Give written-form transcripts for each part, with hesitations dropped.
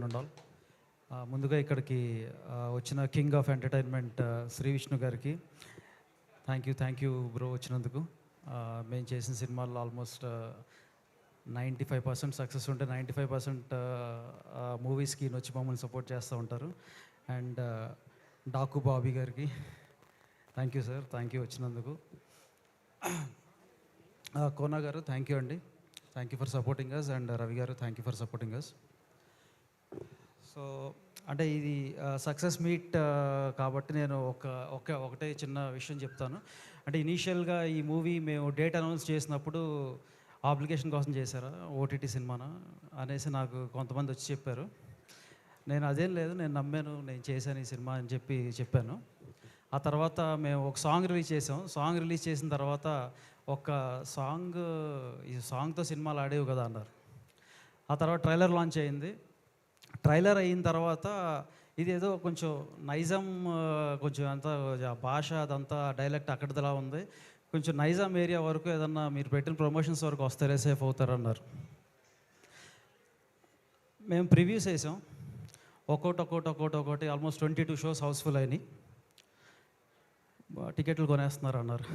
And all. ముందుగా ఇక్కడికి వచ్చిన king of entertainment Shri Vishnu గారికి థ్యాంక్ యూ బ్రో వచ్చినందుకు. మేము చేసిన సినిమాల్లో ఆల్మోస్ట్ 95% సక్సెస్ ఉంటే 95% మూవీస్కి వచ్చి మమ్మల్ని సపోర్ట్ చేస్తూ ఉంటారు. అండ్ డాకు బాబీ గారికి thank you sir, thank you వచ్చినందుకు. కోనా గారు థ్యాంక్ యూ అండి, thank you for supporting us. And Ravi గారు thank you for supporting us. So అంటే ఇది సక్సెస్ మీట్ కాబట్టి నేను ఒకటే చిన్న విషయం చెప్తాను. అంటే ఇనీషియల్గా ఈ మూవీ మేము డేట్ అనౌన్స్ చేసినప్పుడు అప్లికేషన్ కోసం చేశారా ఓటీటీ సినిమానా అనేసి నాకు కొంతమంది వచ్చి చెప్పారు. నేను అదేం లేదు, నేను నమ్మాను, నేను చేశాను ఈ సినిమా అని చెప్పాను. ఆ తర్వాత మేము ఒక సాంగ్ రిలీజ్ చేసాం. సాంగ్ రిలీజ్ చేసిన తర్వాత ఈ సాంగ్తో సినిమాలు ఆడేవి కదా అన్నారు. ఆ తర్వాత ట్రైలర్ లాంచ్ అయింది. ట్రైలర్ అయిన తర్వాత ఇదేదో కొంచెం నైజాం, కొంచెం అంతా భాష అదంతా డైలెక్ట్ అక్కడిదిలా ఉంది, కొంచెం నైజాం ఏరియా వరకు ఏదన్నా మీరు పెట్టిన ప్రమోషన్స్ వరకు వస్తారే సేఫ్ అవుతారన్నారు. మేము ప్రివ్యూస్ వేసాం, ఒక్కోటి ఆల్మోస్ట్ 22 షోస్ హౌస్ఫుల్ అయినాయి. టికెట్లు కొనేస్తున్నారు అన్నారు.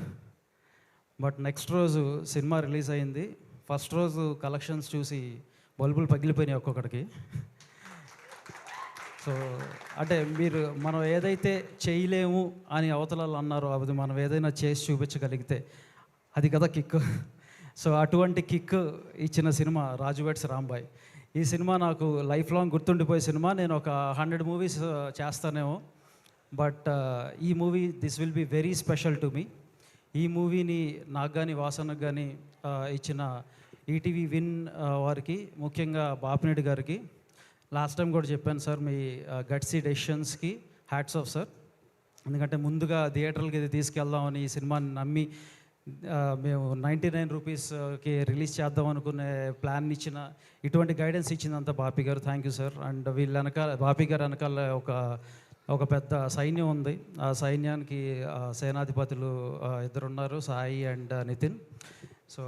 బట్ నెక్స్ట్ రోజు సినిమా రిలీజ్ అయింది. ఫస్ట్ రోజు కలెక్షన్స్ చూసి బల్బులు పగిలిపోయినాయి ఒక్కొక్కడికి. సో అంటే మనం ఏదైతే చేయలేము అని అవతలాలు అన్నారో అది మనం ఏదైనా చేసి చూపించగలిగితే అది కదా కిక్. సో అటువంటి కిక్ ఇచ్చిన సినిమా రాజు వెడ్స్ రాంబాయ్. ఈ సినిమా నాకు లైఫ్ లాంగ్ గుర్తుండిపోయే సినిమా. నేను ఒక 100 మూవీస్ చేస్తానేమో, బట్ ఈ movie this will be very special to me. ఈ మూవీని నాకు కానీ వాసనకు కానీ ఇచ్చిన ఈటీవీ విన్ వారికి, ముఖ్యంగా బాపినేడు గారికి, లాస్ట్ టైం కూడా చెప్పాను సార్, మీ గట్సీ డెసిషన్స్కి హ్యాట్స్ ఆఫ్ సార్. ఎందుకంటే ముందుగా థియేటర్లకి ఇది తీసుకెళ్దామని ఈ సినిమాని నమ్మి మేము 99 రూపీస్కి రిలీజ్ చేద్దాం అనుకునే ప్లాన్ ఇచ్చిన, ఇటువంటి గైడెన్స్ ఇచ్చిందంతా బాపి గారు. Thank you sir. అండ్ వీళ్ళ వెనకాల, బాపి గారు వెనకాల ఒక పెద్ద సైన్యం ఉంది. ఆ సైన్యానికి సేనాధిపతులు ఇద్దరున్నారు, Sai and Nitin. So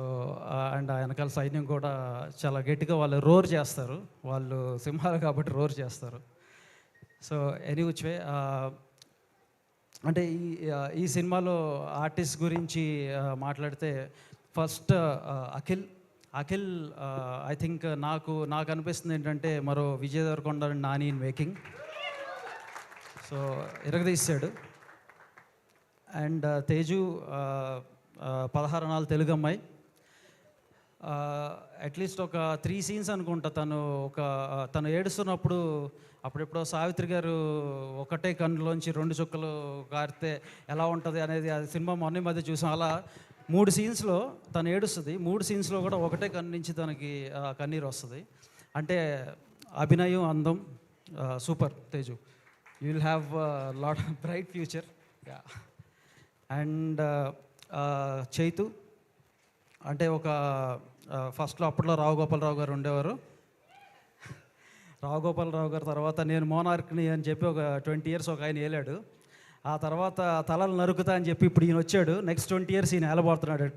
and ఆ వెనకాల సైన్యం కూడా చాలా గట్టిగా వాళ్ళు రోర్ చేస్తారు, వాళ్ళు సింహాలు కాబట్టి రోర్ చేస్తారు. సో ఎనీ విచ్ వే, అంటే ఈ సినిమాలో ఆర్టిస్ట్ గురించి మాట్లాడితే ఫస్ట్ అఖిల్ ఐ థింక్ నాకు అనిపిస్తుంది ఏంటంటే మరో Vijay Devarakonda Nani in making. So ఇరగదీశాడు. అండ్ తేజు 16 నాలుగు తెలుగు అమ్మాయి, అట్లీస్ట్ ఒక 3 సీన్స్ అనుకుంటా. తను ఏడుస్తున్నప్పుడు అప్పుడెప్పుడో సావిత్రి గారు ఒకటే కన్నులోంచి 2 చుక్కలు కారితే ఎలా ఉంటుంది అనేది అది సినిమా మొన్న మధ్య చూసాం. అలా 3 సీన్స్లో తను ఏడుస్తుంది. 3 సీన్స్లో కూడా ఒకటే కన్ను నుంచి తనకి కన్నీరు వస్తుంది. అంటే అభినయం, అందం super. Teju, you will have lot of bright future. Yeah. And Chaitu అంటే ఫస్ట్లో అప్పట్లో రావు గోపాలరావు గారు ఉండేవారు. రావు గోపాలరావు గారు తర్వాత నేను మోనార్క్ని అని చెప్పి ఒక 20 ఇయర్స్ ఒక ఆయన ఏలాడు. ఆ తర్వాత తలలు నరుకుతా అని చెప్పి ఇప్పుడు ఈయన వచ్చాడు. నెక్స్ట్ 20 ఇయర్స్ ఈయన ఏలబోతున్నాడు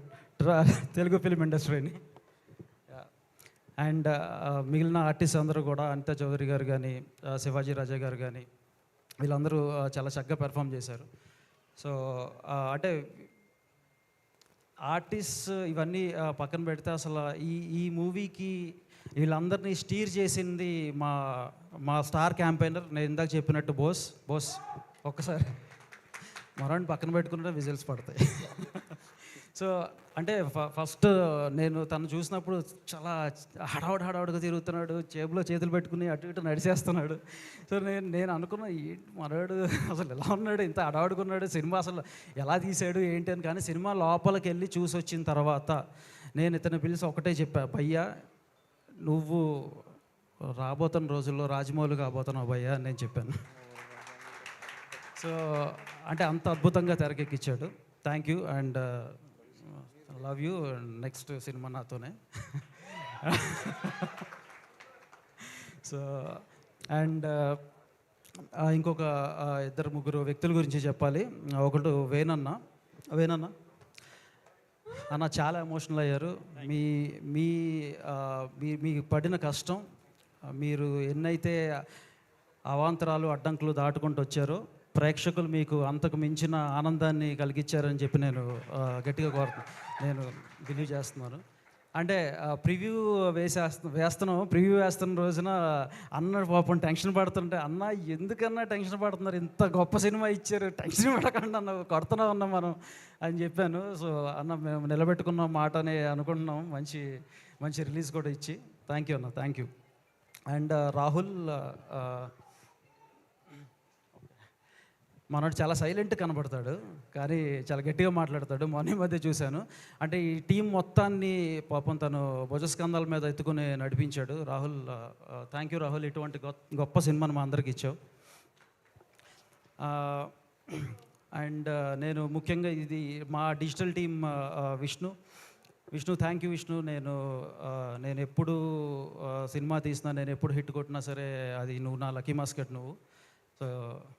తెలుగు ఫిల్మ్ ఇండస్ట్రీని. అండ్ మిగిలిన ఆర్టిస్ట్ అందరూ కూడా అనితా చౌదరి గారు కానీ, శివాజీ రాజా గారు కానీ, వీళ్ళందరూ చాలా చక్కగా పెర్ఫామ్ చేశారు. సో అంటే ఆర్టిస్ట్ ఇవన్నీ పక్కన పెడితే అసలు ఈ మూవీకి వీళ్ళందరినీ స్టీర్ చేసింది మా స్టార్ క్యాంపెయినర్, నేను ఇందాక చెప్పినట్టు బోస్ ఒక్కసారి మరొని పక్కన పెట్టుకుంటే విజిల్స్ పడతాయి. సో అంటే ఫస్ట్ నేను తను చూసినప్పుడు చాలా హడావుడిగా తిరుగుతున్నాడు, చేతిలో చేతులు పెట్టుకుని అటు ఇటు నడిచేస్తున్నాడు. సో నేను అనుకున్నా మనోడు అసలు ఎలా ఉన్నాడు, ఇంత హడావుడుకున్నాడు, సినిమా అసలు ఎలా తీసాడు ఏంటి అని. కానీ సినిమా లోపలికి వెళ్ళి చూసి వచ్చిన తర్వాత నేను ఇతను పిలిచి ఒకటే చెప్పా, భయ్యా నువ్వు రాబోతున్న రోజుల్లో రాజమౌళి కాబోతున్నావు భయ్యా అని నేను చెప్పాను. సో అంటే అంత అద్భుతంగా తెరకెక్కించాడు. Thank you and love you. Next cinema నాతోనే. సో అండ్ ఇంకొక 2-3 వ్యక్తుల గురించి చెప్పాలి. ఒకటి వేణన్న అన్న చాలా ఎమోషనల్ అయ్యారు. మీ పడిన కష్టం మీరు ఎన్నైతే అవాంతరాలు అడ్డంకులు దాటుకుంటూ వచ్చారో ప్రేక్షకులు మీకు అంతకు మించిన ఆనందాన్ని కలిగించారని చెప్పి నేను గట్టిగా నేను బిలీవ్ చేస్తున్నాను. అంటే ప్రివ్యూ ప్రివ్యూ వేస్తున్న రోజున అన్న పాపం టెన్షన్ పడుతుంటే, అన్న ఎందుకన్నా టెన్షన్ పడుతున్నారు, ఇంత గొప్ప సినిమా ఇచ్చారు, టెన్షన్ పడకండి అన్న, కొడుతున్నా ఉన్నాం మనం అని చెప్పాను. సో అన్న మేము నిలబెట్టుకున్న మాట అని అనుకుంటున్నాం, మంచి మంచి రిలీజ్ కూడా ఇచ్చి. థ్యాంక్ యూ అన్న, థ్యాంక్ యూ. అండ్ రాహుల్ మనోడు చాలా సైలెంట్ కనబడతాడు, కానీ చాలా గట్టిగా మాట్లాడతాడు. మొన్న మధ్య చూశాను. అంటే ఈ టీం మొత్తాన్ని పాపం తను భుజస్కంధాల మీద ఎత్తుకుని నడిపించాడు. రాహుల్, థ్యాంక్ యూ రాహుల్, ఇటువంటి గొప్ప సినిమాను మా అందరికి ఇచ్చావు. అండ్ నేను ముఖ్యంగా ఇది మా digital team Vishnu thank you Vishnu. నేను ఎప్పుడు సినిమా తీసినా, నేను ఎప్పుడు హిట్ కొట్టినా సరే అది నువ్వు నా లక్కీ మాస్కెట్ నువ్వు. సో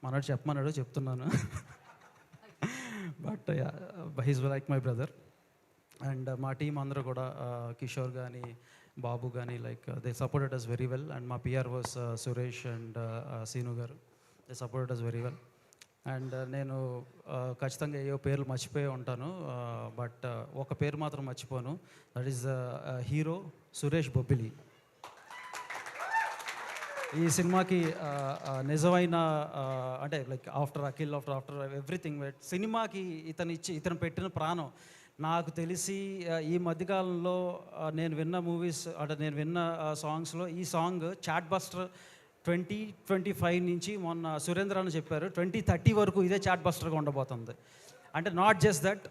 మనోడు చెప్పమన్నాడు, చెప్తున్నాను. But he's like my brother. And మా టీం అందరూ కూడా కిషోర్ కానీ బాబు కానీ like they supported us very well. And మా PR was Suresh and Seenu గారు, they supported us very well. And నేను ఖచ్చితంగా ఏవో పేర్లు మర్చిపోయి ఉంటాను, బట్ ఒక పేరు మాత్రం మర్చిపోను. That is hero Suresh Bobbili. ఈ సినిమాకి నిజమైన అంటే like after Akhil, after everything, సినిమాకి ఇతను పెట్టిన ప్రాణం. నాకు తెలిసి ఈ మధ్యకాలంలో నేను విన్న మూవీస్ అంటే నేను విన్న సాంగ్స్లో ఈ సాంగ్ చాట్ బస్టర్ 2025 నుంచి, మొన్న సురేంద్ర అని చెప్పారు 2030 వరకు ఇదే చాట్ బస్టర్గా ఉండబోతుంది. అంటే నాట్ జస్ట్ దట్,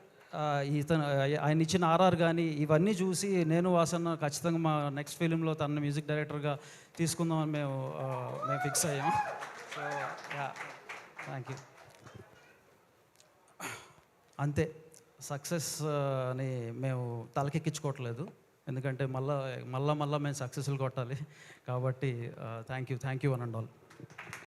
ఆయన ఇచ్చిన ఆర్ఆర్ కానీ ఇవన్నీ చూసి నేను వాసన ఖచ్చితంగా మా నెక్స్ట్ ఫిలింలో తన మ్యూజిక్ డైరెక్టర్గా తీసుకుందామని మేము ఫిక్స్ అయ్యాం. So thank you. అంతే, సక్సెస్ అని మేము తలకెక్కించుకోవట్లేదు, ఎందుకంటే మళ్ళా మేము సక్సెస్లు కొట్టాలి. కాబట్టి thank you one and all.